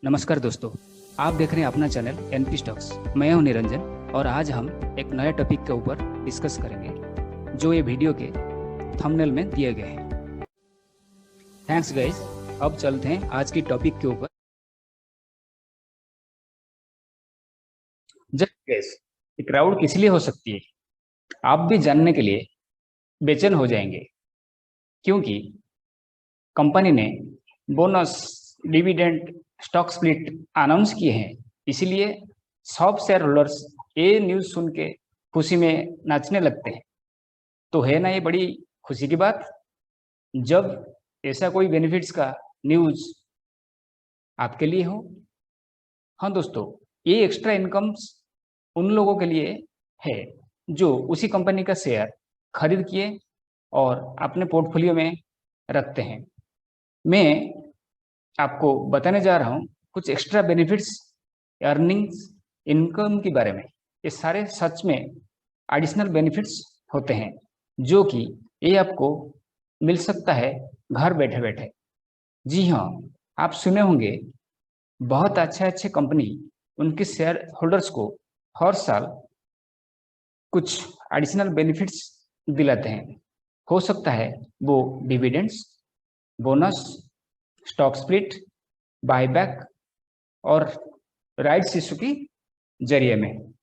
नमस्कार दोस्तों, आप देख रहे हैं अपना चैनल एनपी स्टॉक्स। मैं हूं निरंजन और आज हम एक नए टॉपिक के ऊपर डिस्कस करेंगे जो ये वीडियो के थंबनेल में दिए गए हैं। Thanks guys. अब चलते हैं आज की टॉपिक के ऊपर। जब गैस क्राउड किस लिए हो सकती है, आप भी जानने के लिए बेचैन हो जाएंगे, क्योंकि कंपनी ने bonus, dividend, stock split announce किए हैं। इसलिए सब शेयर होल्डर्स ये न्यूज़ सुन के खुशी में नाचने लगते हैं। तो है ना ये बड़ी खुशी की बात, जब ऐसा कोई बेनिफिट्स का न्यूज़ आपके लिए हो। हाँ दोस्तों, ये एक्स्ट्रा इनकम्स उन लोगों के लिए है जो उसी कंपनी का शेयर खरीद किए और अपने पोर्टफोलियो में रखते हैं। मैं आपको बताने जा रहा हूँ कुछ एक्स्ट्रा बेनिफिट्स, अर्निंग्स, इनकम के बारे में। ये सारे सच में एडिशनल बेनिफिट्स होते हैं जो कि ये आपको मिल सकता है घर बैठे बैठे। जी हाँ, आप सुने होंगे, बहुत अच्छे अच्छे कंपनी उनके शेयर होल्डर्स को हर साल कुछ एडिशनल बेनिफिट्स दिलाते हैं। हो सकता है वो dividends, bonus, stock split, buyback और राइट्स इशू की जरिए में।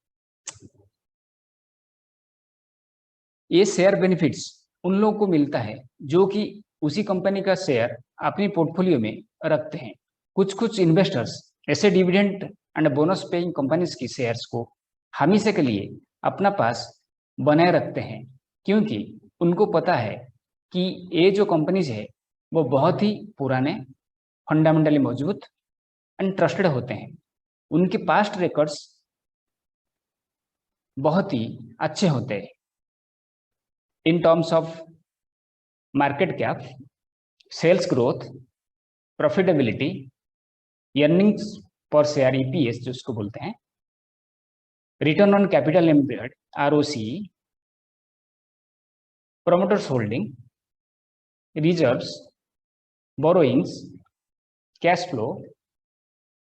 ये शेयर बेनिफिट्स उन लोगों को मिलता है जो कि उसी कंपनी का शेयर अपनी पोर्टफोलियो में रखते हैं। कुछ कुछ इन्वेस्टर्स ऐसे dividend and bonus paying companies की शेयर्स को हमेशा के लिए अपना पास बनाए रखते हैं, क्योंकि उनको पता है कि ये जो कंपनीज है वो बहुत ही पुराने, फंडामेंटली मजबूत एंड ट्रस्टेड होते हैं। उनके पास्ट रिकॉर्ड्स बहुत ही अच्छे होते हैं in terms of market cap, sales growth, profitability, earnings per share EPS जो उसको बोलते हैं, return on capital employed ROC, promoters holding, reserves, borrowings, cash flow,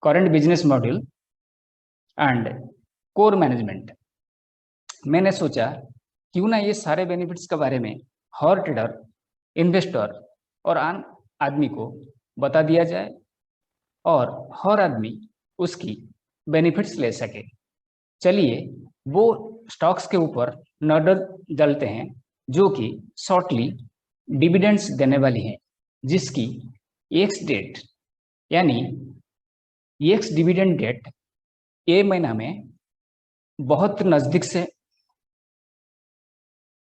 current business module and core management. मैंने सोचा क्यों ना ये सारे बेनिफिट्स के बारे में हर ट्रेडर, इन्वेस्टर और आम आदमी को बता दिया जाए और हर आदमी उसकी बेनिफिट्स ले सके। चलिए वो स्टॉक्स के ऊपर नजर डालते हैं जो कि शॉर्टली डिविडेंड्स देने वाली है, जिसकी एक्स डेट यानी एक्स डिविडेंड डेट ए महीना में बहुत नजदीक से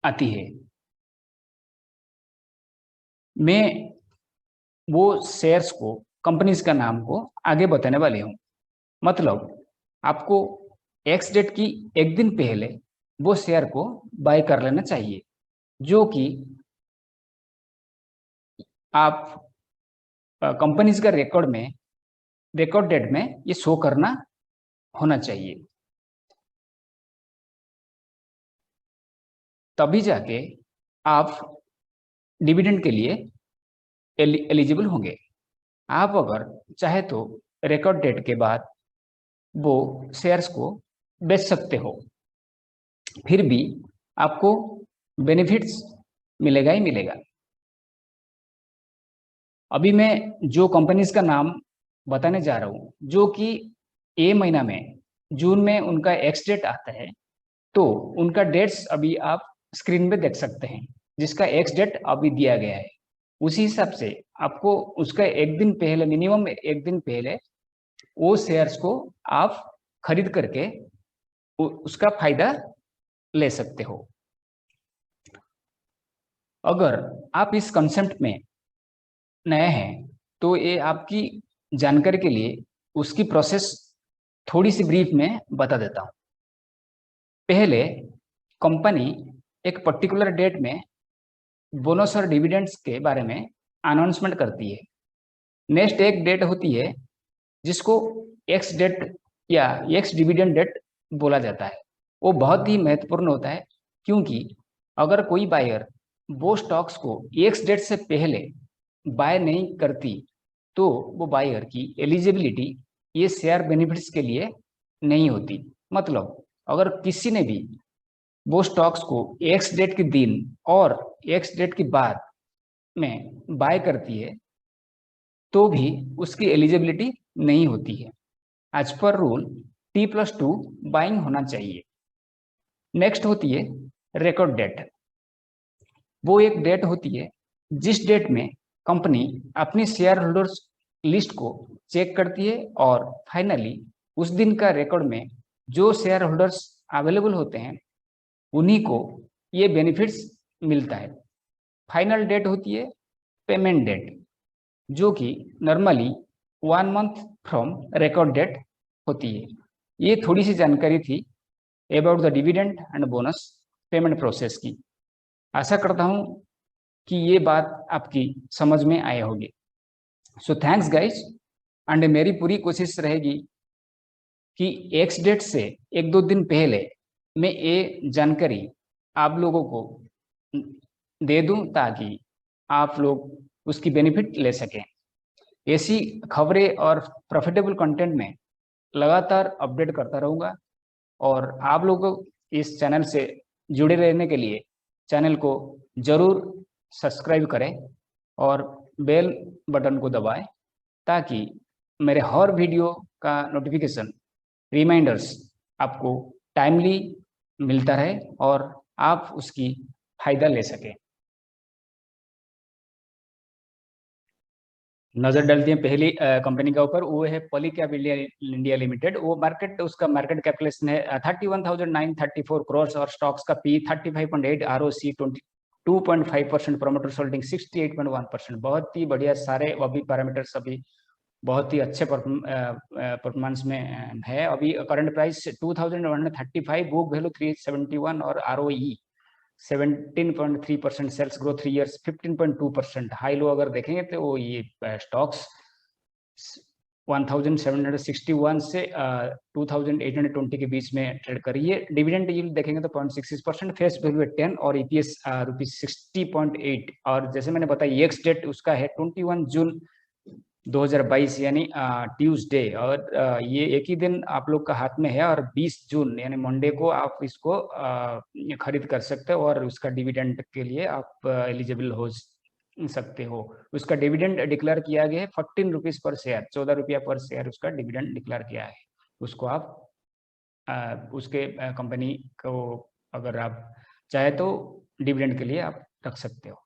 आती है। मैं वो शेयर्स को, कंपनीज का नाम को आगे बताने वाली हूँ। मतलब आपको एक्स डेट की एक दिन पहले वो शेयर को बाय कर लेना चाहिए, जो कि आप कंपनीज का रिकॉर्ड डेट में ये शो करना होना चाहिए। तभी जाके आप डिविडेंड के लिए एलिजिबल होंगे। आप अगर चाहे तो रिकॉर्ड डेट के बाद वो शेयर्स को बेच सकते हो, फिर भी आपको बेनिफिट्स मिलेगा ही मिलेगा। अभी मैं जो कंपनीज का नाम बताने जा रहा हूँ, जो कि ए महीना में, जून में उनका एक्स डेट आता है, तो उनका डेट्स अभी आप स्क्रीन पे देख सकते हैं, जिसका एक्स डेट अभी दिया गया है। उसी हिसाब से आपको उसका एक दिन पहले, मिनिमम एक दिन पहले वो शेयर्स को आप खरीद करके उसका फायदा ले सकते हो। अगर आप इस कंसेप्ट में नए हैं तो ये आपकी जानकारी के लिए उसकी प्रोसेस थोड़ी सी ब्रीफ में बता देता हूँ। पहले कंपनी एक पर्टिकुलर डेट में बोनस और डिविडेंड्स के बारे में अनाउंसमेंट करती है। नेक्स्ट एक डेट होती है जिसको एक्स डेट या एक्स डिविडेंड डेट बोला जाता है। वो बहुत ही महत्वपूर्ण होता है, क्योंकि अगर कोई बायर वो स्टॉक्स को एक्स डेट से पहले बाय नहीं करती तो वो बायर की एलिजिबिलिटी ये शेयर बेनिफिट्स के लिए नहीं होती। मतलब अगर किसी ने भी वो स्टॉक्स को एक्स डेट के दिन और एक्स डेट के बाद में बाय करती है तो भी उसकी एलिजिबिलिटी नहीं होती है। As per rule T+2 buying होना चाहिए। नेक्स्ट होती है रिकॉर्ड डेट। वो एक डेट होती है जिस डेट में कंपनी अपनी शेयर होल्डर्स लिस्ट को चेक करती है और फाइनली उस दिन का रिकॉर्ड में जो शेयर होल्डर्स अवेलेबल होते हैं उन्हीं को ये बेनिफिट्स मिलता है। फाइनल डेट होती है पेमेंट डेट, जो कि normally 1 month from record date होती है। ये थोड़ी सी जानकारी थी about the dividend and bonus payment process की। आशा करता हूँ कि ये बात आपकी समझ में आए होगी। सो थैंक्स गाइज, एंड मेरी पूरी कोशिश रहेगी कि एक्स डेट से 1-2 दिन पहले मैं ये जानकारी आप लोगों को दे दूं ताकि आप लोग उसकी बेनिफिट ले सकें। ऐसी खबरें और प्रॉफिटेबल कंटेंट में लगातार अपडेट करता रहूँगा और आप लोगों को इस चैनल से जुड़े रहने के लिए चैनल को ज़रूर सब्सक्राइब करें और बेल बटन को दबाएं ताकि मेरे हर वीडियो का नोटिफिकेशन रिमाइंडर्स आपको टाइमली मिलता रहे और आप उसकी फ़ायदा ले सकें। नजर डालते हैं पहली कंपनी का ऊपर, वो है पॉलीकैब इंडिया लिमिटेड। वो उसका मार्केट कैपिटलाइजेशन है 31,934 करोड़ और स्टॉक्स का पी 35.8, ROC 22.5%, प्रोमोटर्स होल्डिंग 68.1%। बहुत ही बढ़िया, सारे अभी पैरामीटर्स अभी बहुत ही अच्छे परफॉर्मेंस में है। अभी करंट प्राइस 2,135, बुक वैल्यू 371 और ROE 17.3%, sales growth 3 years 15.2%। High low अगर देखेंगे तो वो ये स्टॉक्स 1761 से 2820 के बीच में ट्रेड करी है। डिविडेंड यील्ड देखेंगे तो 0.66%, फेस वैल्यू है 10 और EPS ₹60.8। और जैसे मैंने बताया एक्स डेट उसका है 21 जून 2022 यानी ट्यूसडे, और ये एक ही दिन आप लोग का हाथ में है और 20 जून यानी मंडे को आप इसको खरीद कर सकते हो और उसका डिविडेंड के लिए आप एलिजिबल हो सकते हो। उसका डिविडेंड डिक्लेयर किया गया है 14 रुपीज पर शेयर, 14 रुपया पर शेयर उसका डिविडेंड डिक्लेयर किया है। उसको आप उसके कंपनी को अगर आप चाहे तो डिविडेंड के लिए आप रख सकते हो।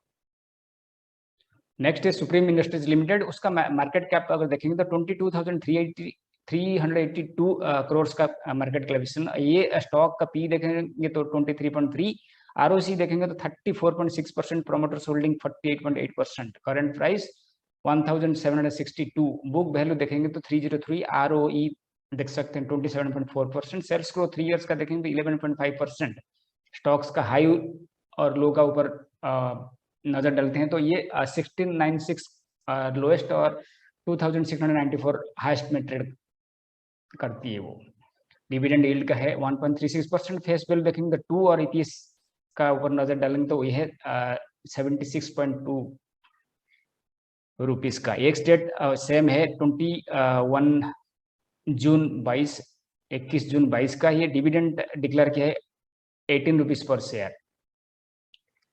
नेक्स्ट है सुप्रीम इंडस्ट्रीज लिमिटेड। उसका मार्केट कैप अगर देखेंगे तो 22,382 करोड़ का मार्केट कैपिटलाइजेशन। ये स्टॉक का पी देखेंगे तो 23.3, ROC देखेंगे तो 34.6%, promoters holding 48.8%, current price 1,762, book value देखेंगे तो 303, ROE देख सकते हैं 27.4%, सेल्स ग्रोथ 3 इयर्स का देखेंगे तो 11.5%। स्टॉक्स का हाई और लो का ऊपर नजर डालते हैं तो ये 1696 लोएस्ट और 2694 हाईएस्ट में ट्रेड करती है वो। डिविडेंड यील्ड का है 1.36%, फेस वैल्यू देखेंगे तो 2 और EPS का ऊपर नजर डालेंगे तो ये है 76.2 रुपीज का। एक्स डेट सेम है 21 जून 22 का। ये डिविडेंड डिक्लेयर किया है 18 रुपीज पर शेयर।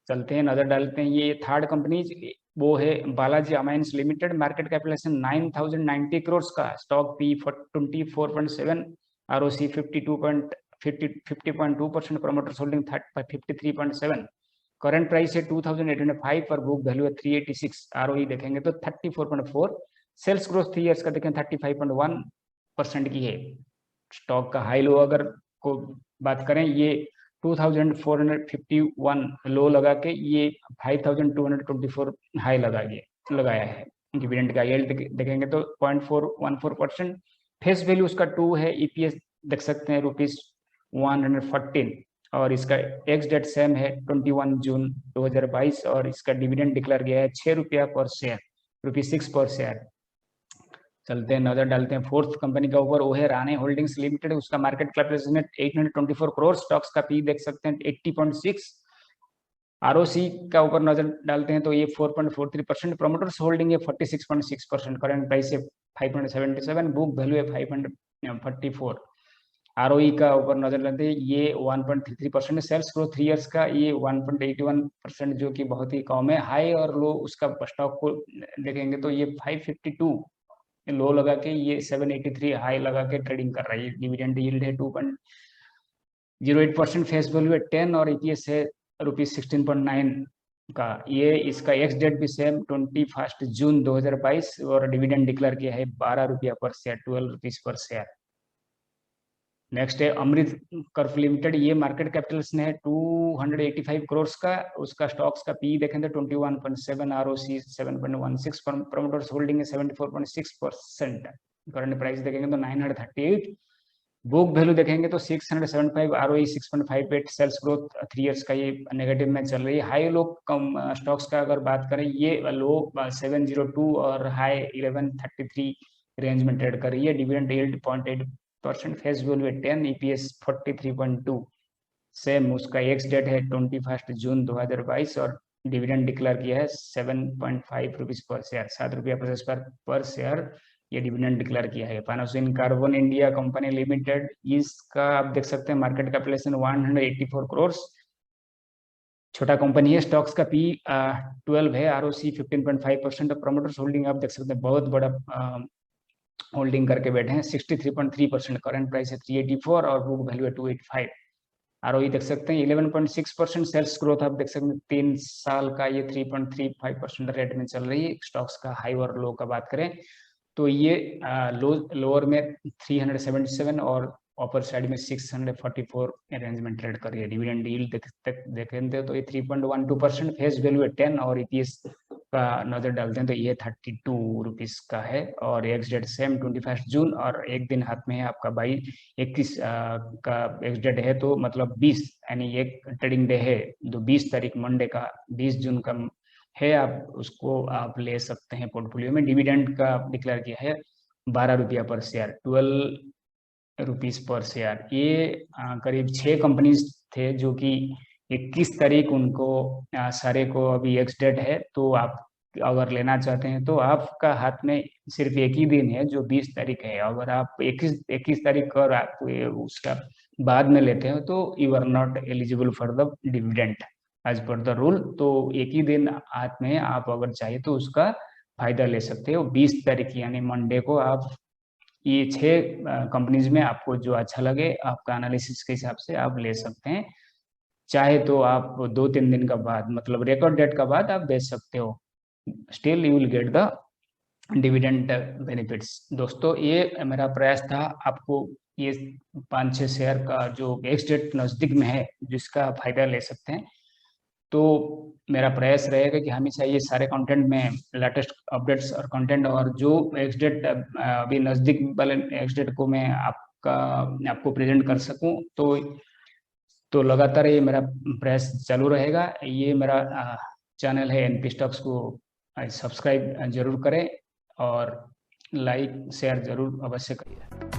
चलते हैं नजर डालते हैं ये थर्ड कंपनी, वो है Balaji Amines limited. Market capitalisation 9,090 crore का, stock P 24.7, ROC 50.2%, promoters holding 53.7, current price है 2,805 पर, बुक वैल्यू है 386, ROE देखेंगे तो 34.4, सेल्स ग्रोथ 3 इयर्स का देखें 35.1% की है। स्टॉक का हाई लो अगर को बात करें, ये 2,451 लो लगा के ये 5,224 हाई लगाया है। डिविडेंड का यील्ड देखेंगे तो 0.414%, फेस वैल्यू उसका 2 है, EPS देख सकते हैं ₹114, और इसका एक्स डेट सेम है 21 जून 2022 और इसका डिविडेंड डिक्लेयर किया है 6 रुपया पर शेयर, ₹6 पर शेयर। चलते हैं नजर डालते हैं फोर्थ कंपनी का ऊपर, वो है राणे होल्डिंग्स लिमिटेड। उसका मार्केट कैपिटलाइजेशन 824 करोड़, स्टॉक्स का पी देख सकते हैं 80.6, ROC का ऊपर नजर डालते हैं तो ये 4.43%, प्रोमोटर्स होल्डिंग है 46.6%, करंट प्राइस है 577, बुक वैल्यू है 544। आरओई का ऊपर नजर डालते हैं, ये 1.33% सेल्स ग्रोथ 3 इयर्स का, ये 1.81%, जो कि बहुत ही कम है। हाई और लो उसका स्टॉक को देखेंगे तो ये 552 लो लगा के ये 783 हाई लगा के ट्रेडिंग कर रही है। डिविडेंड यील्ड है 2.08%, फेस वैल्यू है 10 और ईपीएस है ₹16.9 का। ये इसका एक्स डेट भी सेम 21 जून 2022 और डिविडेंड डिक्लेयर किया है ₹12 पर शेयर, ₹12 पर शेयर। नेक्स्ट है अमृत कर्फ लिमिटेड, ये मार्केट कैपिटल है 285 करोड़ का, उसका स्टॉक्स का पी देखें तो 21.7, आरओसी 7.16, प्रमोटर्स होल्डिंग है 74.6%, करंट प्राइस देखेंगे तो 938, बुक वैल्यू देखेंगे तो 675, आरओई 6.58, सेल्स ग्रोथ 3 इयर्स का ये नेगेटिव में चल रही है। हाई लो कम स्टॉक्स का अगर बात करें, ये लो 702 और हाई 1133 रेंज में ट्रेड कर रही है। Dividend yield 0.8%, face value 10, EPS 43.2, same उसका एक्स डेट है 21 जून 2022 और डिविडेंड डिक्लेयर किया है ₹7.5 पर शेयर, ₹7.50 पर शेयर ये डिविडेंड डिक्लेयर किया है। Panasonic carbon India company limited, इसका आप देख सकते हैं मार्केट कैपिटलाइजेशन 184 करोड़, छोटा कंपनी है, स्टॉक्स का पी 12 है, आरओसी 15.5% और प्रमोटर्स होल्डिंग आप देख सकते हैं बहुत बड़ा होल्डिंग करके बैठे हैं 63.3%, करंट प्राइस है 384 और बुक वैल्यू है 285। आरओई देख सकते हैं 11.6%, सेल्स ग्रोथ आप देख सकते हैं 3 साल का ये 3.35% रेट में चल रही है। स्टॉक्स का हाई और लो का बात करें तो ये लोअर में 377 और अपर साइड में 644 रेंज में ट्रेड कर रही है। डिविडेंड यील्ड देखेंगे तो ये 3.12%, फेस वैल्यू है 10 और ईपीएस का नजर डालते हैं तो ये ₹32 का है और एक्स डेट सेम 21 जून और एक दिन हाथ में है आपका 21 का एक्स डेट है, तो मतलब 20 यानी एक ट्रेडिंग डे है जो 20 तारीख मंडे का 20 जून का है, आप उसको आप ले सकते हैं पोर्टफोलियो में। डिविडेंड का डिक्लेयर किया है ₹12 पर शेयर, ₹12 पर शेयर। ये करीब 6 कंपनीज थे जो कि 21 तारीख उनको सारे को अभी एक्स डेट है, तो आप अगर लेना चाहते हैं तो आपका हाथ में सिर्फ एक ही दिन है जो 20 तारीख है। अगर आप 21 तारीख को आप उसका बाद में लेते हो तो you are not eligible for the dividend as per the rule. तो एक ही दिन हाथ में आप अगर चाहिए तो उसका फायदा ले सकते हो। 20 तारीख यानी मंडे को आप ये 6 कंपनीज में आपको जो अच्छा लगे आपका एनालिसिस के हिसाब से आप ले सकते हैं। चाहे तो आप 2-3 दिन का बाद मतलब रिकॉर्ड डेट का बाद आप बेच सकते हो, still you will get the dividend benefits. दोस्तों ये मेरा प्रयास था आपको ये 5-6 शेयर का जो एक्स डेट नजदीक में है जिसका फायदा ले सकते हैं। तो मेरा प्रयास रहेगा कि हमेशा ये सारे कंटेंट में लेटेस्ट अपडेट्स और कंटेंट और जो एक्स डेट अभी नज़दीक वाले एक्स डेट को मैं आपको प्रेजेंट कर सकूं, तो लगातार ये मेरा प्रयास चालू रहेगा। ये मेरा चैनल है एनपी स्टॉक्स को सब्सक्राइब जरूर करें और लाइक शेयर जरूर अवश्य करिए।